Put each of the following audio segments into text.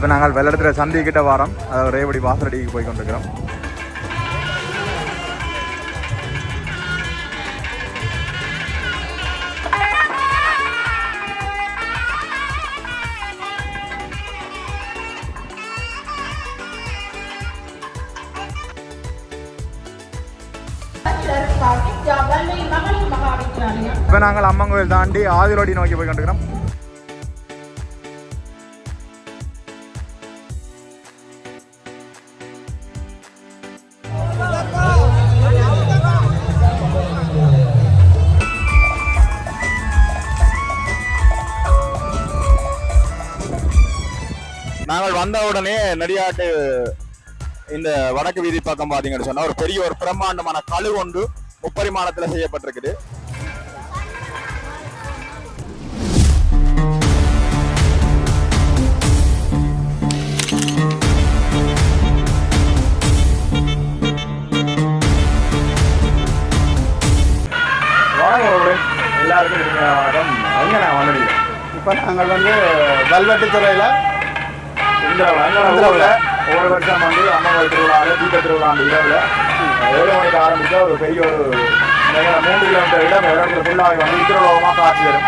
இப்போ நாங்கள் வெள்ளத்தில் சந்திக்கிட்ட வாரம் ரேவடி வாசலடிக்கு போய் கொண்டிருக்கிறோம். இப்போ நாங்கள் அம்மன் கோயில் தாண்டி ஆதிரோடி நோக்கி போய் கொண்டிருக்கிறோம். நாங்கள் வந்த உடனே நடிகாட்டு இந்த வடக்கு வீதி பக்கம் பாத்தீங்கன்னு சொன்னா ஒரு பெரிய ஒரு பிரம்மாண்டமான கழு ஒன்று முப்பரிமாணத்துல செய்யப்பட்டிருக்குது. எல்லாருக்கும் வணக்கம். வந்துடுங்க. இப்போ நாங்கள் வந்து வல்வெட்டித்துறையில் ஒவ்வொரு வருஷம் வந்து அம்மன் திருவிழாவில் தீப திருவிழா அந்த இரவில் 7 மணிக்கு ஆரம்பித்தா ஒரு பெரிய ஒரு 3 கிலோமீட்டர் இடம் இடத்துல ஃபுல்லாக வந்து திருவிழாவமாக காட்சி வரும்.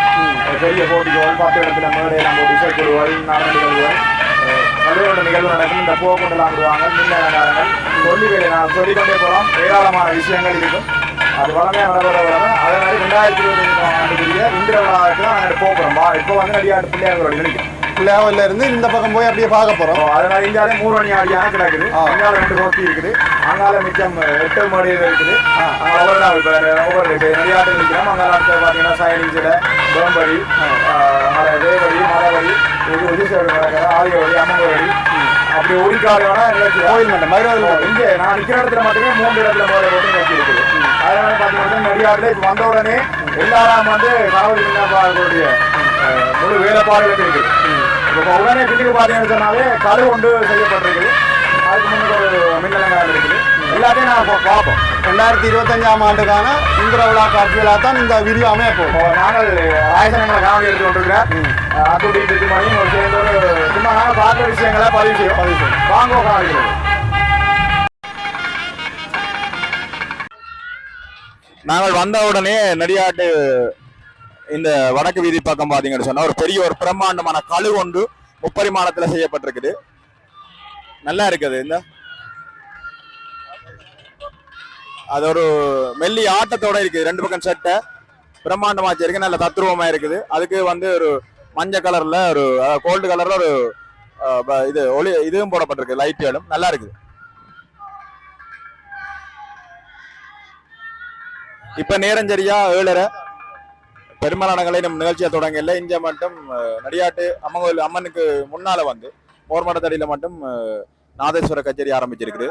பெரிய போட்டிகள் 10 இடத்துல மேடையெல்லாம் போட்டு இசைக்குழுவாள் நிகழ்வுகள் நல்ல நிகழ்வு நடக்கும். இந்த பூவை கொண்டு விளாண்டுவாங்க. மின்னலங்காரங்கள் நான் சொல்லிக்கொண்டே போகலாம். ஏராளமான விஷயங்கள் இருக்கும். அது வளமையாக நடைபெற அதே மாதிரி 2025 ஆண்டுக்குரிய இந்திர விழாவுக்கு தான் நாங்கள் போகிறோம். இப்போ வந்து நடிகாட்டு பிள்ளையார்களோட நினைக்கிறோம். பிள்ளையாவில் இருந்து இந்த பக்கம் போய் அப்படியே பார்க்க போகிறோம். அதனால இந்தியாவிலே 3 மணி ஆடியான கிடக்குது. அங்கால 2 கோட்டி இருக்குது. அங்கால மிச்சம் 8 மாடியில் இருக்குது. ஒவ்வொரு நடிகாட்டு நிற்கிறோம். அங்கால பார்த்தீங்கன்னா சயனிச்சில் வேம்படி வேவடி மரவடி இது உதிசேரி நடக்கிற ஆதிவடி அம்மங்கோடி அப்படி ஒடிக்காலையோட கோயில் மட்டும் மயிலாடுதுறை இங்கே நான் நிற்கிற இடத்துல மட்டுமே 3 இடத்துல முதல்ல போட்டு நிறுத்தி இருக்குது. அதனால பார்த்தீங்கன்னா நடிகாட்டில் இப்போ வந்த உடனே எல்லாரும் வந்து காவல் விண்ணப்பங்களுடைய முழு வேலைப்பாடுகள் இருக்குது. இப்போ உடனே பின்னுக்கு பார்த்தீங்கன்னு சொன்னாலே கழு ஒன்று செய்யப்பட்டிருக்குது. அதுக்கு முன்னுக்கு ஒரு மின்னலங்காரம் இருக்குது. எல்லாத்தையும் நான் பார்ப்போம். 2025ஆம் ஆண்டுக்கான இந்திர விழா காட்சிகளாக தான் இந்த வீடியோ அமைய போகும். நாங்கள் ஆயுதங்களை காவலி எடுத்து கொண்டிருக்கிறேன். அத்துடி திட்டுமணியும் ஒரு சேர்ந்து ஒரு சும்மா நாங்கள் பார்த்த விஷயங்களை பதிவு செய்யும் வாங்க காவலிக்கிறது. நாங்கள் வந்த உடனே நடிகாட்டு இந்த வடக்கு வீதி பக்கம் பாத்தீங்கன்னு சொன்னா ஒரு பெரிய ஒரு பிரம்மாண்டமான கழு ஒன்று முப்பரிமாணத்துல செய்யப்பட்டிருக்குது. நல்லா இருக்குது. இந்த அது ஒரு மெல்லி ஆட்டத்தோட இருக்குது. 2 பக்கம் சட்டை பிரம்மாண்டமாச்சு இருக்கு. நல்ல தத்ரூபமா இருக்குது. அதுக்கு வந்து ஒரு மஞ்சள் கலர்ல ஒரு கோல்டு கலர்ல ஒரு இது ஒளி இதுவும் போடப்பட்டிருக்கு. லைட்டுகளும் நல்லா இருக்குது. இப்ப நேரம் சரியா 7:30. பெரும்பாலானங்களை நம்ம நிகழ்ச்சியை தொடங்கல. இங்க மட்டும் நடிகாட்டு அம்மன் கோயில் அம்மனுக்கு முன்னால வந்து போர்மடத்தடியில மட்டும் நாதேஸ்வர கச்சேரி ஆரம்பிச்சிருக்குது.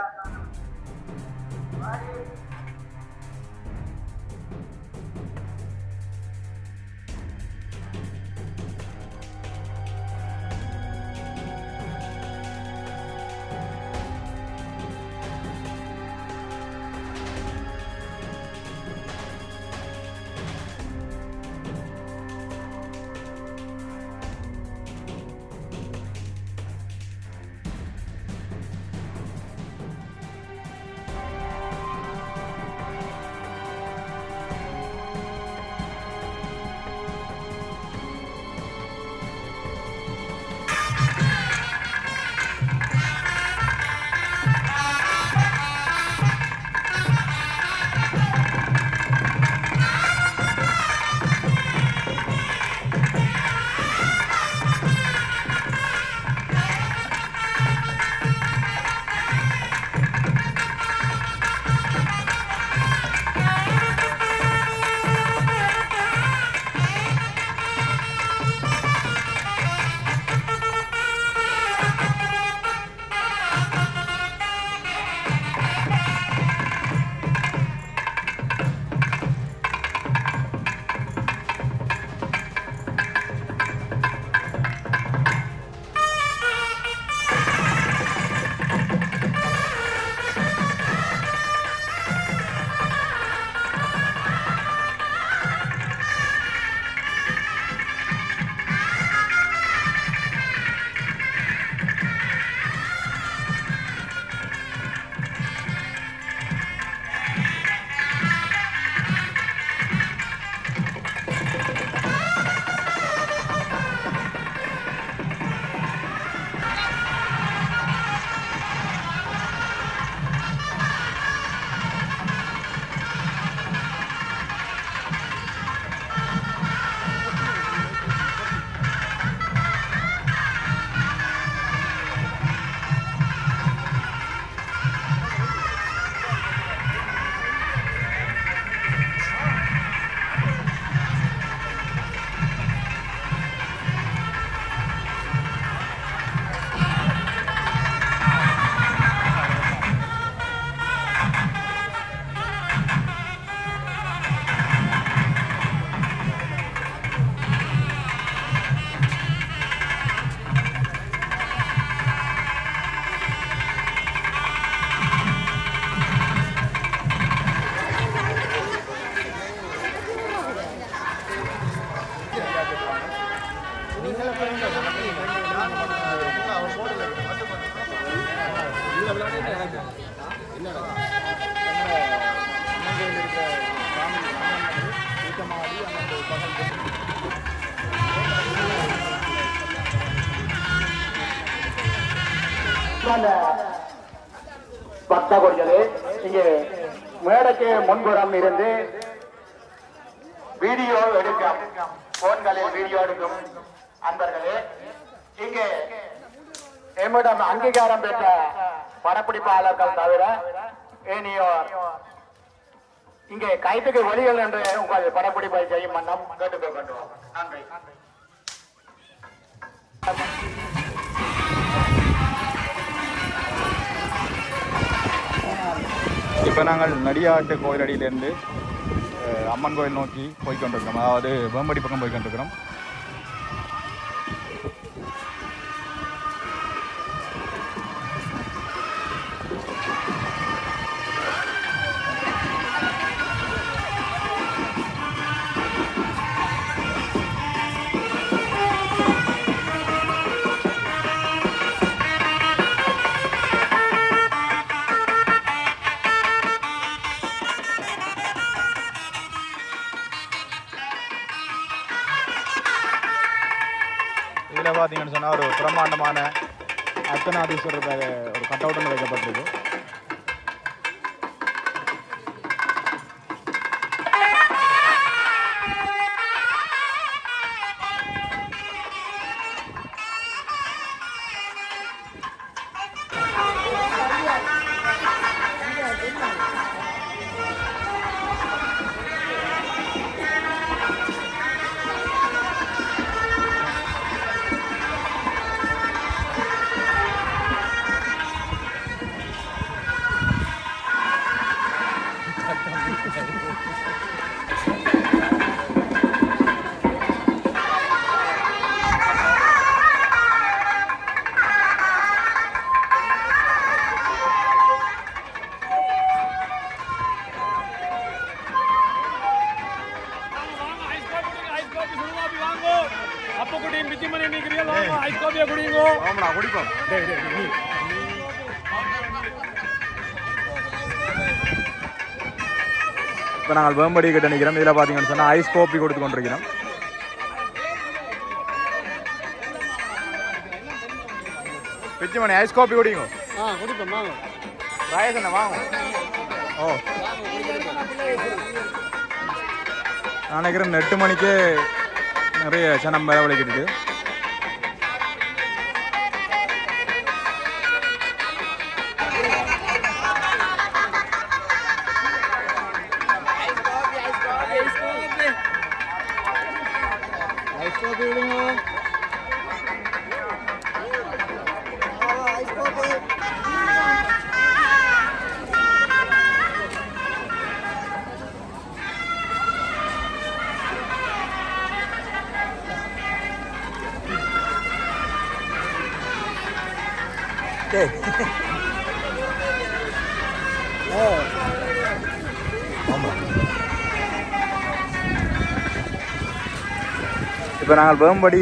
பக்தா கொடுத்தது இங்கே மேடைக்கு முன்புறம் இருந்து வீடியோ எடுக்கும் போன்களில் வீடியோ எடுக்கும் அன்பர்களே இங்கே எம்மிடம் அங்கீகாரம் பெற்ற படப்பிடிப்பாளர்கள் தவிர ஏனியோர் இங்கே கைத்துக்கு வெளியில் என்று உங்கள் படப்பிடிப்பை செய்யும் வண்ணம் கேட்டுக்கொள்கின்றோம். நன்றி. இப்போ நாங்கள் நடிகாட்டு கோயிலடியிலேருந்து அம்மன் கோயில் நோக்கி போய்கொண்டிருக்கிறோம். அதாவது வேம்படி பக்கம் போய்கொண்டிருக்கிறோம். இதில் பார்த்தீங்கன்னு சொன்னால் ஒரு பிரம்மாண்டமான அர்த்தநாதீஸ்வரர் ஒரு கட் அவுட் ஒன்று வைக்கப்பட்டிருக்கு. இப்போ நாங்கள் வேம்படி கிட்ட நிற்கிறோம். இதில் பார்த்தீங்கன்னு சொன்னால் ஐஸ் காப்பி கொடுத்து கொண்டிருக்கிறோம். பிச்சுமணி ஐஸ் காப்பி குடிங்க. ராயசண்ணா வாங்க. ஓ நான் நினைக்கிறேன் 8 மணிக்கே நிறைய சனம் வேலை விளைக்கிட்டு. இப்போ நாங்கள் வேம்படி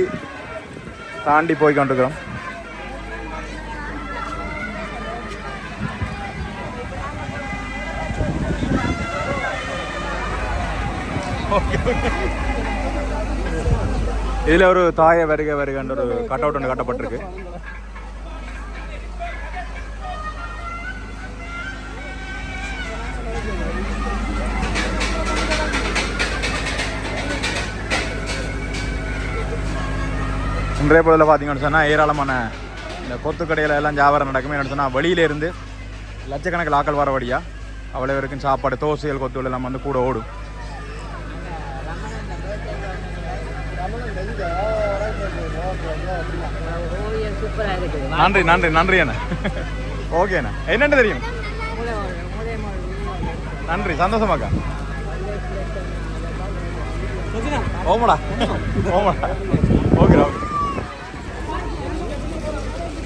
தாண்டி போய் கொண்டிருக்கிறோம். இதில் ஒரு தாயை வருக வருகன்ற ஒரு கட் அவுட் ஒன்று கட்டப்பட்டிருக்கு. இன்றைய பொழுதில் பார்த்தீங்கன்னு சொன்னால் ஏராளமான இந்த கொத்து கடையில் எல்லாம் வியாபாரம் நடக்குமே. என்ன சொன்னால் வெளியிலேருந்து லட்சக்கணக்கில் ஆக்கள் வர வழியாக அவ்வளோ வரைக்கும் சாப்பாடு தோசைகள் கொத்துகள் எல்லாம் வந்து கூட ஓடும். நன்றி நன்றி நன்றி அண்ணா. ஓகேண்ணா. என்னென்னு தெரியும்? நன்றி, சந்தோஷமாக்கா. ஓமடா ஓமடா. Okay okay.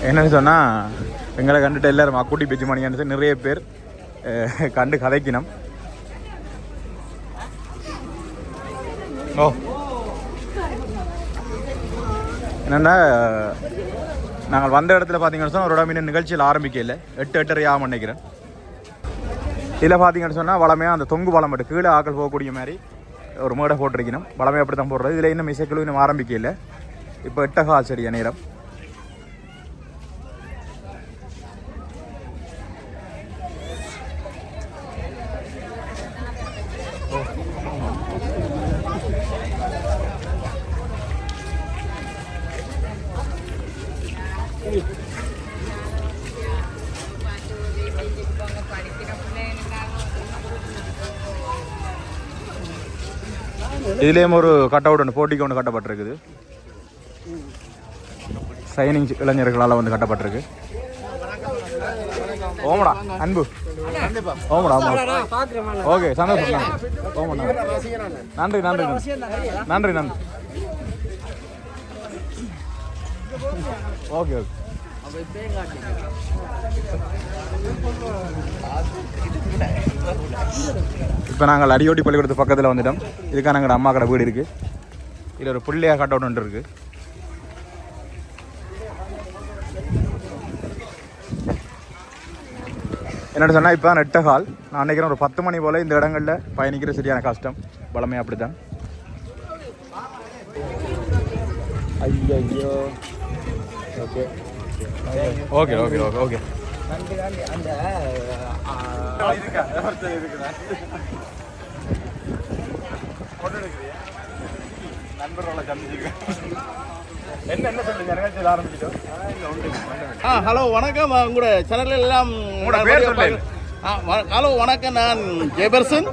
என்னன்னு சொன்னால் எங்களை கண்டுட்டு எல்லாரும் அக்குட்டி பிச்சு மணியான்னு நிறைய பேர் கண்டு கதைக்கணும். ஓ என்னென்னா நாங்கள் வந்த இடத்துல பார்த்தீங்கன்னு சொன்னால் ஒரு மீன் நிகழ்ச்சியில் ஆரம்பிக்கல 8:30 ஆகும் நினைக்கிறேன். இதில் பார்த்தீங்கன்னு சொன்னால் வளமையாக அந்த தொங்கு வளம் மட்டும் கீழே ஆக்கள் போகக்கூடிய மாதிரி ஒரு மேடை போட்டிருக்கணும். வளமையாக அப்படி தான் போடுறது. இதில் இன்னும் இசைக்குழு இன்னும் ஆரம்பிக்கல. இப்போ 8 சரியா நேரம். இதுலேயும் ஒரு கட் அவுட் ஒன்று போட்டிக்கு ஒன்று கட்டப்பட்டிருக்குது. சைனிங் இளைஞர்களால் வந்து கட்டப்பட்டிருக்கு. ஓமடா அன்பு ஓமடா ஓகே சந்தோஷம். ஓமடா நன்றி நன்றி நன்றி நன்றி. Okay okay. இப்போ நாங்கள் அடியோட்டி பள்ளிக்கூடத்து பக்கத்தில் வந்துட்டோம். இதுக்காக எங்களோட அம்மா கடை வீடு இருக்குது. இதில் ஒரு பிள்ளையாக கட் அவுட் ஒன்று இருக்குது. என்னென்னு சொன்னால் இப்போ 8:15. நான் நினைக்கிறேன் ஒரு 10 மணி போல் இந்த இடங்களில் பயணிக்கிற சரியான கஷ்டம். பலமே அப்படி தான். ஐயோ okay okay okay okay okay. நண்பர்களை சந்திச்சுக்கிறேன். என்ன சொல்லுங்க நிகழ்ச்சியில் ஆரம்பிச்சிட்டோம். ஹலோ வணக்கம். உங்களோட சேனல் எல்லாம் ஹலோ வணக்கம். நான் ஜெயபர்சன்.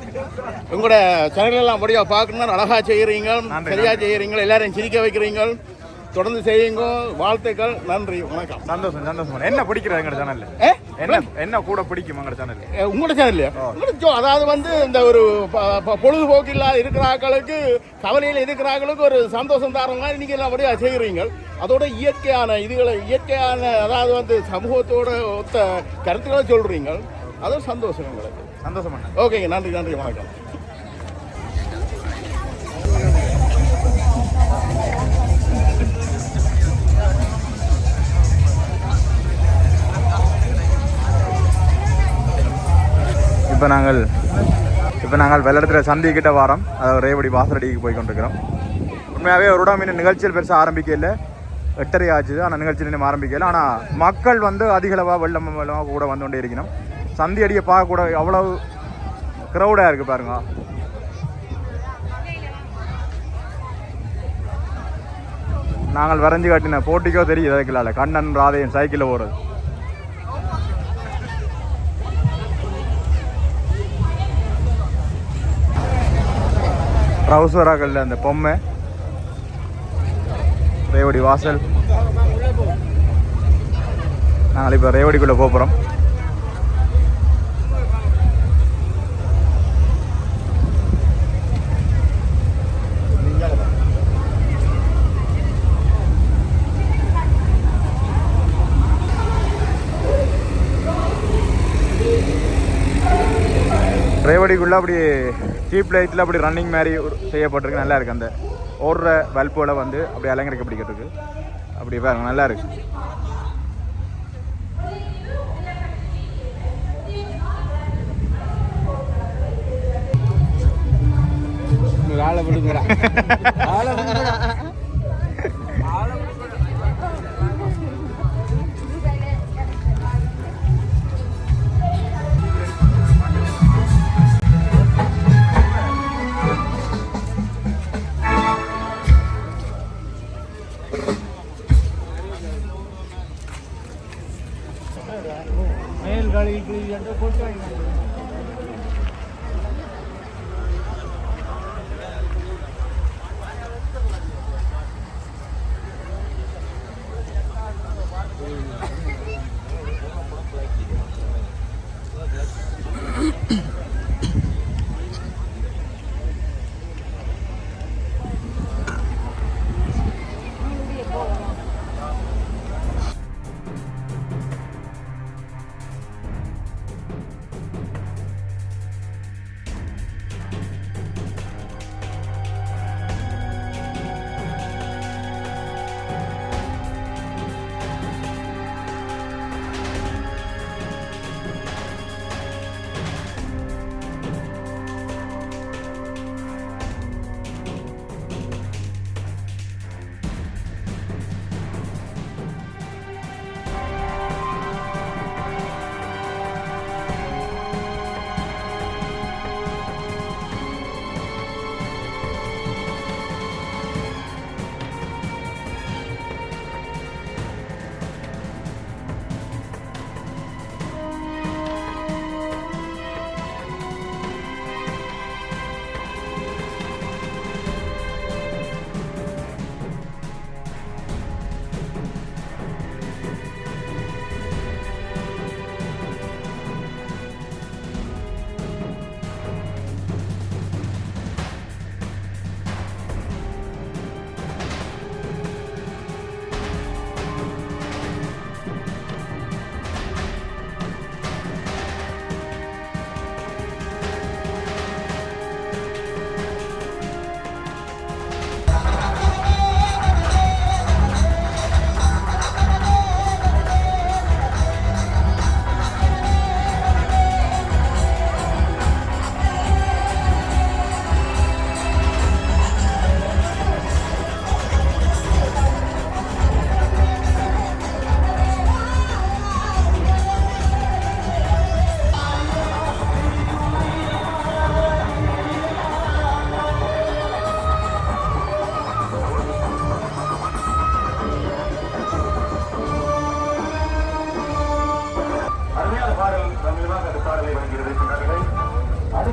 உங்களோட சேனல் எல்லாம் முடியாக பார்க்கணும். அழகா செய்கிறீங்க, சரியா செய்கிறீங்க, எல்லாரையும் சிரிக்க வைக்கிறீங்க. தொடர்ந்து செய்யுங்க. வாழ்த்துக்கள். நன்றி வணக்கம். சந்தோஷம் சந்தோஷம். என்ன பிடிக்கிறது எங்களோட சேனல்ல? என்ன கூட பிடிக்கும் எங்களோட சேனல்? உங்களோட சேனல்லையா? அதாவது வந்து இந்த ஒரு பொழுதுபோக்கு இல்லாத இருக்கிறார்களுக்கு, கவலையில் இருக்கிறார்களுக்கு ஒரு சந்தோஷம் தர மாதிரி நீங்கள் எல்லாம் அப்படியே செய்கிறீங்க. அதோட இயற்கையான இதுகளை அதாவது வந்து சமூகத்தோட ஒத்த கருத்துக்களை சொல்கிறீங்க. அதுவும் சந்தோஷம் எங்களுக்கு. சந்தோஷம். ஓகேங்க. நன்றி நன்றி வணக்கம். இப்போ நாங்கள் வெள்ளத்தில் சந்திக்கிட்ட வாரம், அதாவது ரேவடி வாசலடிக்கு போய் கொண்டிருக்கிறோம். உண்மையாகவே ஒரு மீன் நிகழ்ச்சியில் பெருசாக ஆரம்பிக்கல. 8:30 ஆச்சு. ஆனால் நிகழ்ச்சியில் இன்னும் ஆரம்பிக்கல. ஆனால் மக்கள் வந்து அதிகளவாக வெள்ளமாக கூட வந்து கொண்டே இருக்கணும். சந்தி அடியை பார்க்க கூட அவ்வளவு க்ரௌடாக இருக்குது பாருங்க. நாங்கள் வரைஞ்சி காட்டின போட்டிக்கோ தெரியுது. அதுக்குள்ள கண்ணன் ராதையும் சைக்கிளில் போகிறது. ட்ரௌசராகல அந்த பொம்மை. ரேவடி வாசல். நாங்கள் இப்போ ரேவடிக்குள்ளே போகிறோம். ரேவடிக்குள்ளே அப்படி சீப் லைட்டில் அப்படி ரன்னிங் மாதிரி செய்யப்பட்டிருக்கு. நல்லா இருக்குது. அந்த ஓடுற பல்போல் வந்து அப்படி அலங்கரிக்கப்பட்டிருக்கு. அப்படி பாருங்க, நல்லா இருக்கு. ஆளை விடுங்கிறா.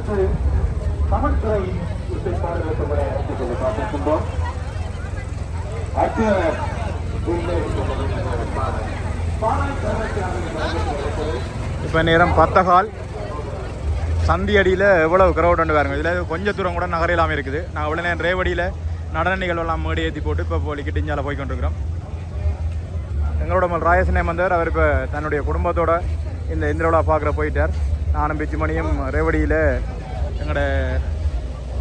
அடுத்து தமிழ்துறை இசைப்பாடுகளுக்கு விளையாட்டுக் கொண்டு பார்த்திருக்கின்றோம். இப்போ நேரம் 10:15 சந்தியடியில் எவ்வளவு கிரௌட் வந்து பாருங்க. இதில் கொஞ்சம் தூரம் கூட நகர இல்லாமல் இருக்குது. நாங்கள் இவ்வளோ நேரம் ரேவடியில் நடன நிகழ்வெல்லாம் மேடி ஏற்றி போட்டு இப்போ போலிக்கிட்டு இஞ்சால போய் கொண்டிருக்கிறோம். எங்களோட ராயசனேம் வந்தவர் அவர் இப்போ தன்னுடைய குடும்பத்தோட இந்த இந்திரவிழா பார்க்குற போயிட்டார். நானும் பிச்சுமணியும் ரேவடியில் எங்களோட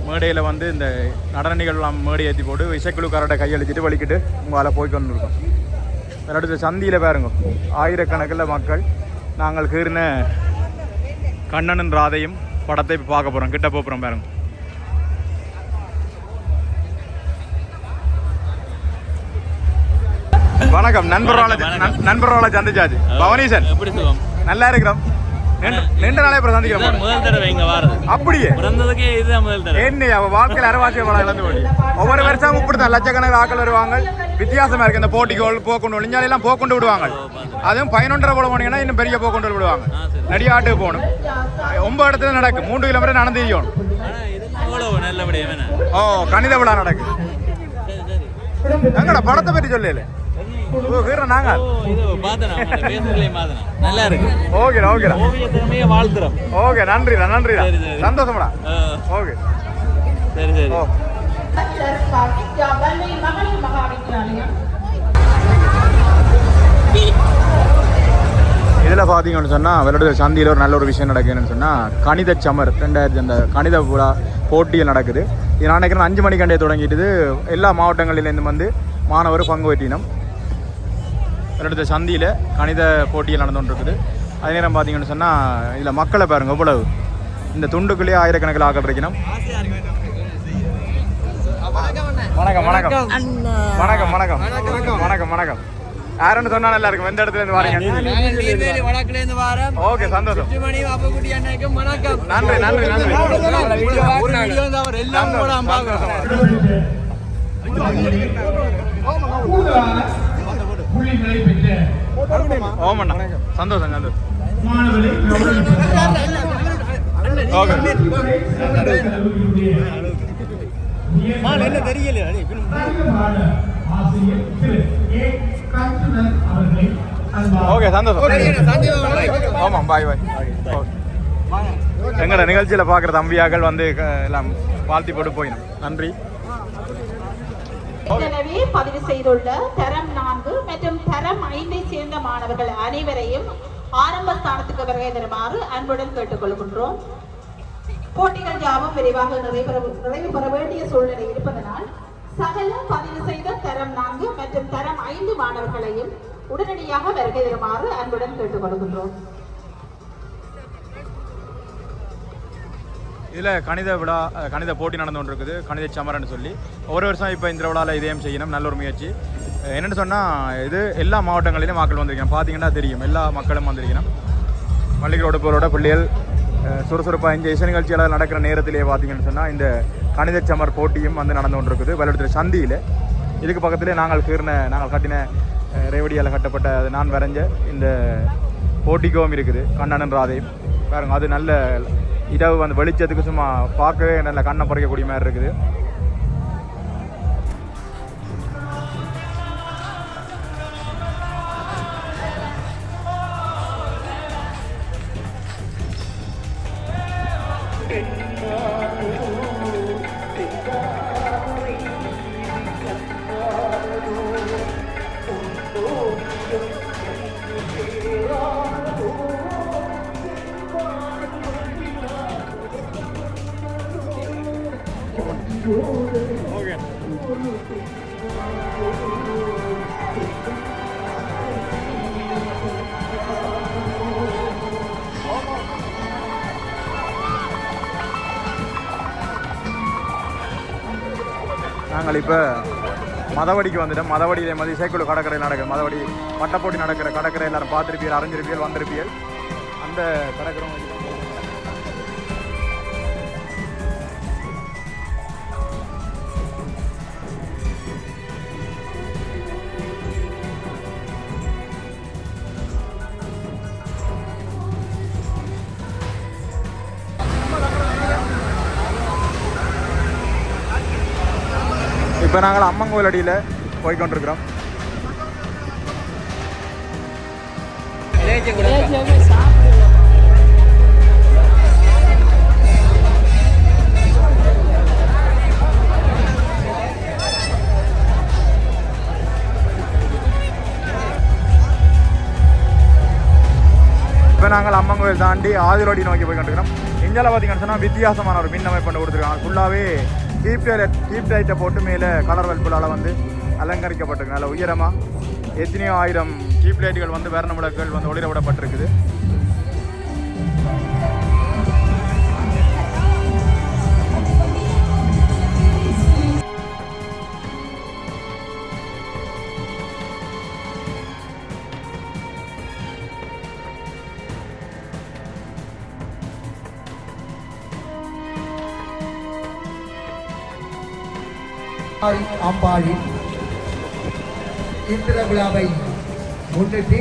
மேடையில் வந்து இந்த நடன நிகழ்வெல்லாம் மேடி ஏற்றி போட்டு இசைக்குழுக்காரோட கையளிச்சிட்டு வலிக்கிட்டு உங்களால் போய் கொண்டிருக்கோம். அடுத்த சந்தியில் பாருங்க ஆயிரக்கணக்கில் மக்கள். நாங்கள் கீறின கண்ணனும் ராதையும் படத்தை இப்போ பார்க்க போகிறோம். கிட்ட போகிறோம் பாருங்க. வணக்கம் நண்பரோட சந்திச்சாச்சு. பவனீசன் நல்லா இருக்கிறோம். ரெண்டு நாளே அப்புறம் சந்திக்கிறோம். முதல் தடவை இங்க வாரது. அப்படியே பிறந்ததுக்கே இதுதான் முதல் தடவை. என்ன அவ வாழ்க்கையில் அரவாசிய படம் இழந்து போய் ஒவ்வொரு வருஷமும் இப்படித்தான் லட்சக்கணக்கில் ஆக்கள் வருவாங்க. வித்தியாசமா இருக்கு. இந்த போட்டிகள் போக்கொண்டு ஒளிஞ்சாலையெல்லாம் போக்கொண்டு விடுவாங்க. அதுவும் 11:30 போல போனீங்கன்னா இன்னும் பெரிய போக்கொண்டு விடுவாங்க. நடிகாட்டுக்கு போகணும். 9 இடத்துல நடக்கும். 3 கிலோமீட்டர் நடந்து தெரியணும். ஓ கணித விழா நடக்குது. எங்கட படத்தை பற்றி சொல்லல நாங்க நல்லா இருக்கு. ஓகே ஓகே வாழ்த்துறோம். ஓகே நன்றிடா நன்றிடா. சந்தோஷம்டா. ஓகே சரி சரி. ஓ இதில் பார்த்தீங்கன்னு சொன்னால் விளையாடு சந்தியில் ஒரு நல்ல ஒரு விஷயம் நடக்குதுன்னு சொன்னால் கணித சமர் 2000 அந்த கணித விழா போட்டியில் நடக்குது. இது நான் நினைக்கிறேன் 5 மணிக்கண்டே தொடங்கிட்டு எல்லா மாவட்டங்களிலேருந்து வந்து மாணவர் பங்கு பெற்றினோம். விளையாடு சந்தியில் கணித போட்டியில் நடந்து கொண்டு இருக்குது. அதே நேரம் பார்த்தீங்கன்னு சொன்னால் இதில் மக்களை பாருங்கள் எவ்வளவு. இந்த துண்டுக்குள்ளேயே ஆயிரக்கணக்கில் ஆக்கள் இருக்கணும். வணக்கம் வணக்கம் வணக்கம் வணக்கம் வணக்கம் வணக்கம். யாருன்னு சொன்னா நல்லா இருக்கும். எந்த இடத்துல இருந்து வரீங்க? ஓகே சந்தோஷம். நன்றி நன்றி நன்றி. ஓமண்ணா சந்தோஷம் சந்தோஷம். ஓகே என்ன தெரியல. ஓகே சந்தோஷம். ஆமாம் பாய் பாய். எங்களோட நிகழ்ச்சியில் பார்க்குற தம்பியாக்கள் வந்து எல்லாம் வாழ்த்தி போட்டு போயிடும். நன்றி. எனவே பதிவு செய்துள்ள தரம் 4 மற்றும் தரம் 5 சேர்ந்த மாணவர்கள் அனைவரையும் ஆரம்ப ஸ்தானத்துக்கு வருகை தருமாறு அன்புடன் கேட்டுக்கொள்கின்றோம். போட்டிகள் யாவும் விரைவாக நிறைவு பெற வேண்டிய சூழ்நிலை இருப்பதனால் சகல பதிவு செய்த தரம் 4 மற்றும் தரம் 5 மாணவர்களையும் உடனடியாக வருகை தருமாறு அன்புடன் கேட்டுக்கொள்கின்றோம். இதில் கணித விழா கணித போட்டி நடந்து கொண்டு இருக்குது. கணித சமரன்னு சொல்லி ஒரு வருஷம் இப்போ இந்த விழாவில் இதயம் செய்யணும். நல்ல ஒரு முயற்சி. என்னென்னு சொன்னால் இது எல்லா மாவட்டங்களிலும் மக்கள் வந்திருக்கணும். பார்த்தீங்கன்னா தெரியும் எல்லா மக்களும் வந்திருக்கணும். மல்லிகரோட போரோட பிள்ளைகள் சுறுசுறுப்பாக இந்த இசை நிகழ்ச்சியாளர் நடக்கிற நேரத்திலேயே பார்த்தீங்கன்னு சொன்னால் இந்த கணித சமர் போட்டியும் வந்து நடந்து கொண்டு இருக்குது. விளையாடுற சந்தியில் இதுக்கு பக்கத்திலே நாங்கள் கட்டின ரேவடியால் கட்டப்பட்ட நான் வரைஞ்ச இந்த போட்டிக்கும் இருக்குது. கண்ணனும் ராதையும் பாருங்க. அது நல்ல இரவு வந்து வெளிச்சத்துக்கு சும்மா பார்க்கவே நல்ல கண்ணை பறிக்கக்கூடிய மாதிரி இருக்குது. நாங்கள் இப்போ மதவடிக்கு வந்துட்டோம். மதவடியிலே மாதிரி இசைக்குழு கடற்கரை நடக்குது. மதவடி வட்டப்போட்டி நடக்கிற கடற்கரை எல்லாரும் பார்த்துருப்பீர்கள், அறிஞ்சிருப்பீர்கள், வந்திருப்பீர்கள். அந்த கடற்கரை இப்போ நாங்கள் அம்மன் கோயில் அடியில் போய்கொண்டிருக்கிறோம். இப்போ நாங்கள் அம்மன் கோயில் தாண்டி ஆதிரோடி நோக்கி போய் கொண்டிருக்கிறோம். இங்கே பார்த்தீங்கன்னு சொன்னால் வித்தியாசமான ஒரு மின் அமைப்பு கொடுத்துருக்காங்க. ஃபுல்லாகவே கீப் லைட்டை போட்டு மேலே கலர் வெல்புலால் வந்து அலங்கரிக்கப்பட்டிருக்கு. நல்ல உயரமாக எத்தனையோ ஆயிரம் கீப் லைட்டுகள் வந்து வர்ண விளக்குகள் வந்து ஒளிர விடப்பட்டிருக்குது. அம்பாளின் இந்திர விழாவை முன்னிட்டு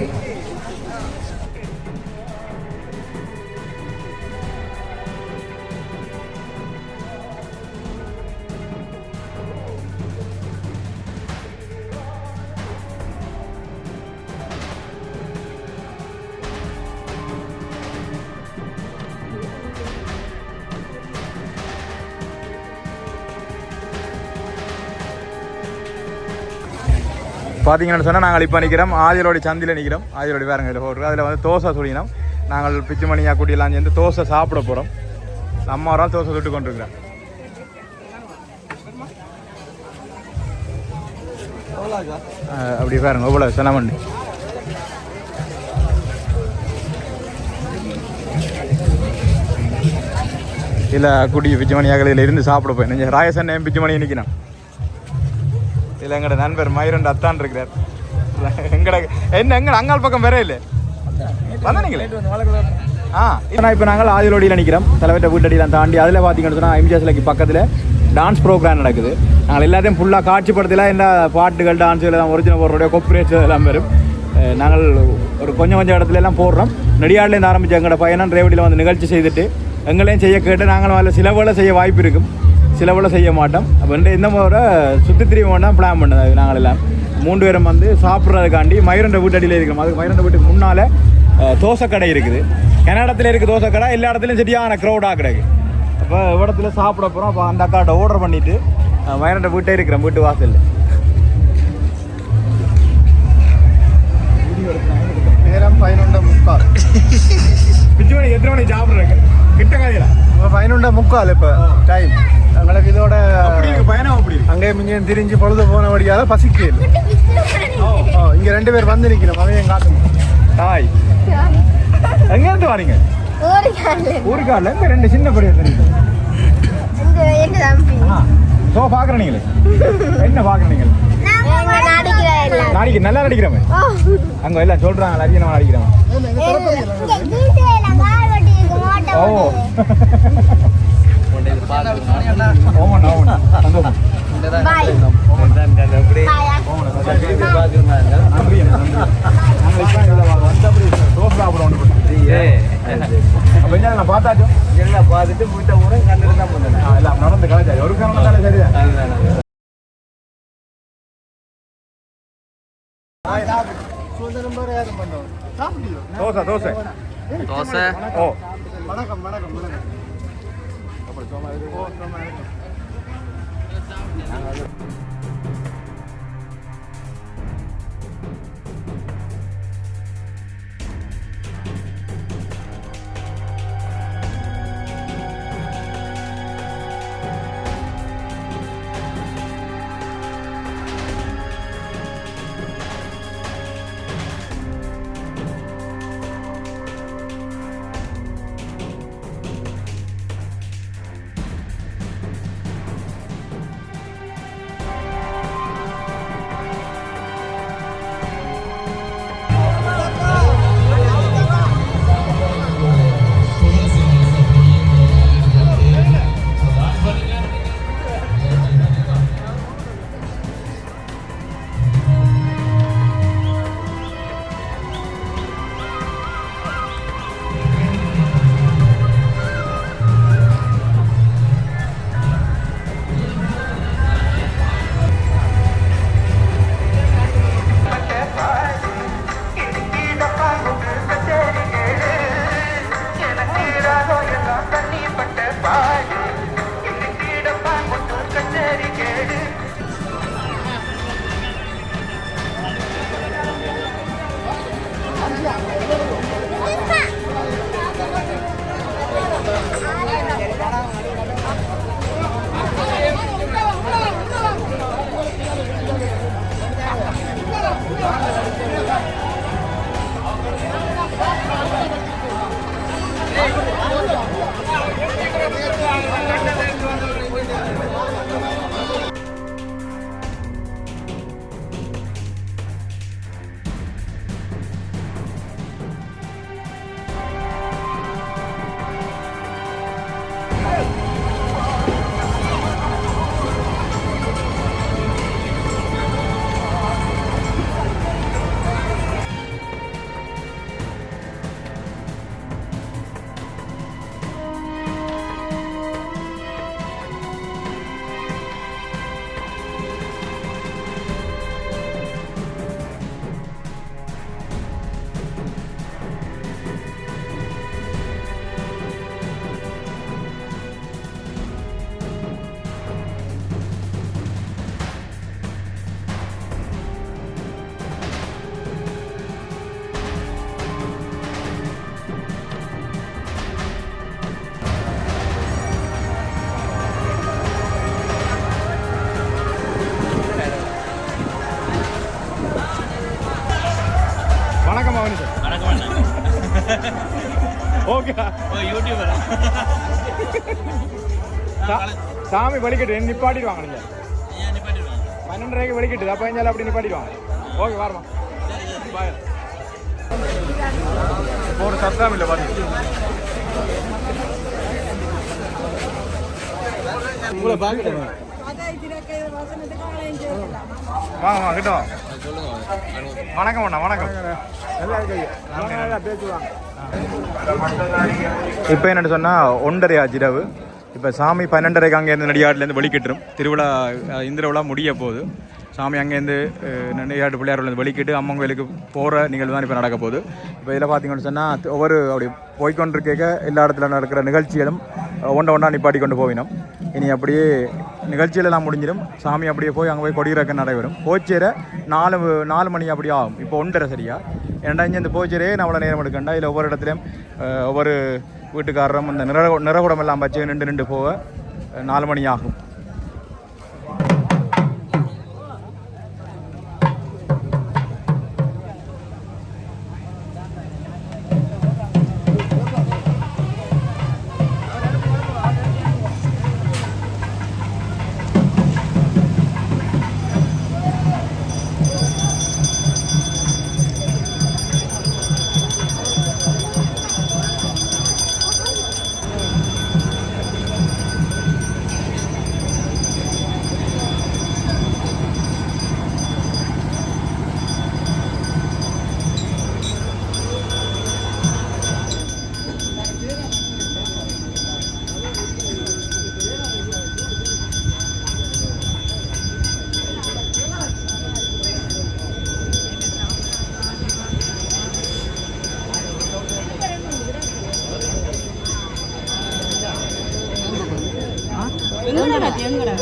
பார்த்தீங்கன்னு சொன்னால் நாங்கள் இப்போ நிற்கிறோம் ஆதிரோடி சந்தியில் நிற்கிறோம். ஆதிரோடி வேறுங்க இதில் போட்டுருக்கு. அதில் வந்து தோசை சுழினோம். நாங்கள் பிச்சுமணியா குட்டியெல்லாம் சேர்ந்து தோசை சாப்பிட போகிறோம். அம்மா ஒரு தோசை சுட்டு கொண்டிருக்கிறேன். அப்படி பாருங்க எவ்வளோ செலமண்டு. இல்லை குடி பிச்சுமணியாக இதில் இருந்து சாப்பிட போய் நீங்கள் ராயசன் பிச்சுமணி நிற்கணும். இதில் எங்களோட நண்பர் மயிரண்டு அத்தான் இருக்கிறார். எங்கட அங்காள் பக்கம் வேற இல்லை வந்தீங்களே. இப்போ நாங்கள் ஆதிலோடியில் நிற்கிறோம். தலைவர்கிட்ட வீட்டடியெல்லாம் தாண்டி அதில் பார்த்தீங்கன்னு சொன்னால் எம்ஜிஆர் சிலைக்கு பக்கத்தில் டான்ஸ் ப்ரோக்ராம் நடக்குது. நாங்கள் எல்லாத்தையும் ஃபுல்லாக காட்சிப்படுத்தலாம். என்ன பாட்டுகள் டான்ஸுகள் எல்லாம் ஒரிஜினல் போடுறோடைய கொப்ரேட்ஸ் எல்லாம் வரும். நாங்கள் ஒரு கொஞ்சம் இடத்துல எல்லாம் போடுறோம். நெடியாடுலேருந்து ஆரம்பித்து எங்களோட பையனும் ரேவடியில் வந்து நிகழ்ச்சி செய்துட்டு எங்களையும் செய்ய கேட்டு நாங்களும் அதில் சில வேலை செய்ய வாய்ப்பு இருக்கும், சில வேலை செய்ய மாட்டோம். அப்போ இந்த முறை சுற்றி திரிவு தான் பிளான் பண்ணது. நாங்கள் எல்லாம் 3 பேரும் வந்து சாப்பிட்றதுக்காண்டி மயிரண்ட வீட்டடியில் இருக்கிறோம். அதுக்கு மயிரண்ட வீட்டுக்கு முன்னால் தோசைக்கடை இருக்குது. கன்னடத்தில் இருக்குது தோசைக்கடை. எல்லா இடத்துலையும் சரியான க்ரௌடாக கிடக்கு. அப்போ இடத்துல சாப்பிட போகிறோம். அப்போ அந்த அக்காட்ட ஆர்டர் பண்ணிவிட்டு மயிரண்ட வீட்டே இருக்கிறோம். வீட்டு வாசலில் நேரம் 11:45. பிச்சு மணி எத்தனை மணிக்கு சாப்பிட்றேங்க கிட்ட காதில் 11:45 இப்போ டைம். எங்களுக்கு இதோட பயணம் அப்படி அங்கே இங்கேயும் திரிஞ்சு பொழுது போனபடியால் பசிக்கு. இங்கே 2 பேர் வந்து நிற்கிறோம். அதையும் காட்டுங்க. தாய் எங்கேருந்து வரீங்க? ஊருக்காரில் இந்த 2 சின்ன படியா தெரியுது. ஸோ பார்க்குறேன் நீங்களே என்ன பார்க்குறேன் நீங்கள் நாளைக்கு நல்லா நடிக்கிறோமே. அங்கே எல்லாம் சொல்கிறாங்க நிறைய நம்ம நடிக்கிறோம். ஓ ஓமண்ணா ஓமண்ணா சந்தோஷம். நான் பார்த்தாச்சும் எல்லாம் பார்த்துட்டு போயிட்ட ஊரை கண்டு தான் பண்ணேன். எல்லாம் நடந்து கலைச்சாரு ஒரு காரணம் சரிதான். தோசை தோசை தோசை. ஓ வணக்கம் வணக்கம் வணக்கம். ஓகே ஓ யூடியூபர் சாமி வலிக்கட்டு நிப்பாட்டிடுவாங்க நீங்கள் ஏன் நிப்பாட்டிடுவாங்க 12:30 வலிக்கட்டு அப்போ எஞ்சாலும் அப்படி நிப்பாட்டிடுவாங்க ஓகே வரமா பாய் ஒரு சத்தம் இல்லை பாருங்க உங்களை பார்க்கணும் வாங்க வாங்க கிட்ட வாங்க வணக்கம் அண்ணா வணக்கம் இப்போ என்னென்னு சொன்னால் 1:30 ஆச்சு இரவு இப்போ சாமி 12:30 அங்கேருந்து நடிகாட்டிலேருந்து வெளிக்கிட்டுரும் திருவிழா இந்த விழா முடிய போகுது சாமி அங்கேருந்து நடிகாட்டு பிள்ளையார்லேருந்து வெளிக்கிட்டு அம்மன் கோயிலுக்கு போகிற நிகழ்வு தான் இப்போ நடக்க போகுது இப்போ இதில் பார்த்தீங்கன்னு சொன்னால் ஒவ்வொரு அப்படி போய்கொண்டிருக்க எல்லா இடத்துல நடக்கிற நிகழ்ச்சிகளும் ஒன்றா நிப்பாட்டி கொண்டு போவினோம் இனி அப்படியே நிகழ்ச்சிகளெல்லாம் முடிஞ்சிடும் சாமி அப்படியே போய் அங்கே போய் கொடியிறக்க நடைபெறும் போச்சேர 4 மணி அப்படி ஆகும் இப்போ 1:30 சரியா ஏன்னா இங்கே இந்த போச்சேரே நம்மளை நேரம் எடுக்கண்டா இதில் ஒவ்வொரு இடத்துலையும் ஒவ்வொரு வீட்டுக்காரரும் இந்த நிறகுடம் எல்லாம் வச்சு நின்று போக 4 மணி ஆகும் எங்கடா